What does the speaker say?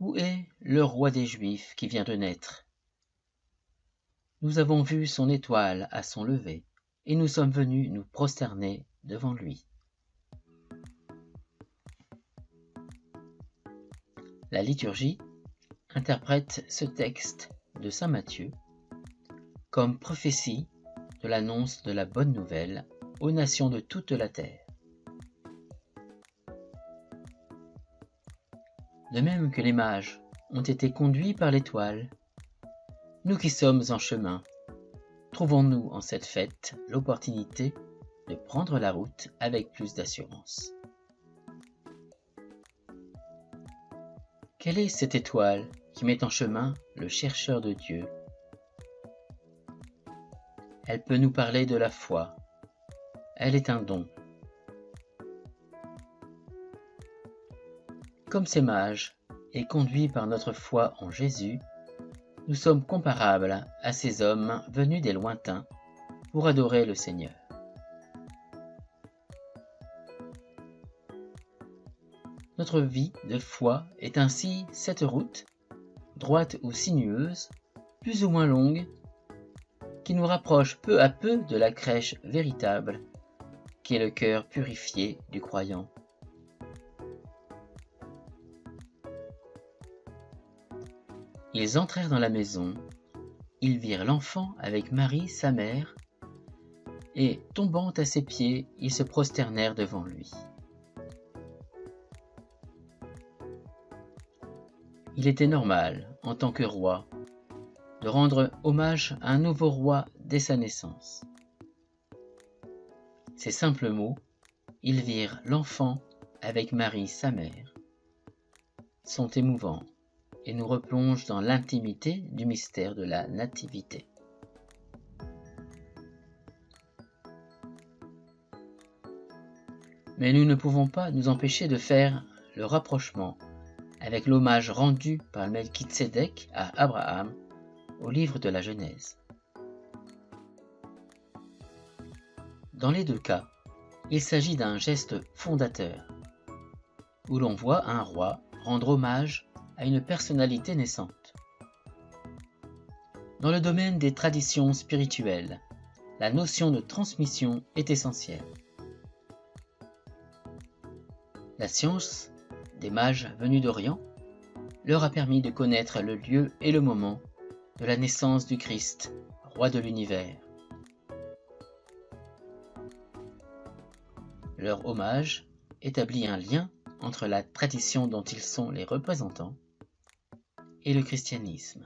Où est le roi des Juifs qui vient de naître? Nous avons vu son étoile à son lever, et nous sommes venus nous prosterner devant lui. La liturgie interprète ce texte de saint Matthieu comme prophétie de l'annonce de la bonne nouvelle aux nations de toute la terre. De même que les mages ont été conduits par l'étoile, nous qui sommes en chemin, trouvons-nous en cette fête l'opportunité de prendre la route avec plus d'assurance. Quelle est cette étoile qui met en chemin le chercheur de Dieu? Elle peut nous parler de la foi. Elle est un don. Comme ces mages, et conduits par notre foi en Jésus, nous sommes comparables à ces hommes venus des lointains pour adorer le Seigneur. Notre vie de foi est ainsi cette route, droite ou sinueuse, plus ou moins longue, qui nous rapproche peu à peu de la crèche véritable, qui est le cœur purifié du croyant. Ils entrèrent dans la maison, ils virent l'enfant avec Marie, sa mère, et, tombant à ses pieds, ils se prosternèrent devant lui. Il était normal, en tant que roi, de rendre hommage à un nouveau roi dès sa naissance. Ces simples mots, ils virent l'enfant avec Marie, sa mère, sont émouvants et nous replongent dans l'intimité du mystère de la nativité. Mais nous ne pouvons pas nous empêcher de faire le rapprochement avec l'hommage rendu par Melchizedek à Abraham au livre de la Genèse. Dans les deux cas, il s'agit d'un geste fondateur, où l'on voit un roi rendre hommage à une personnalité naissante. Dans le domaine des traditions spirituelles, la notion de transmission est essentielle. La science des mages venus d'Orient leur a permis de connaître le lieu et le moment de la naissance du Christ, roi de l'univers. Leur hommage établit un lien entre la tradition dont ils sont les représentants et le christianisme.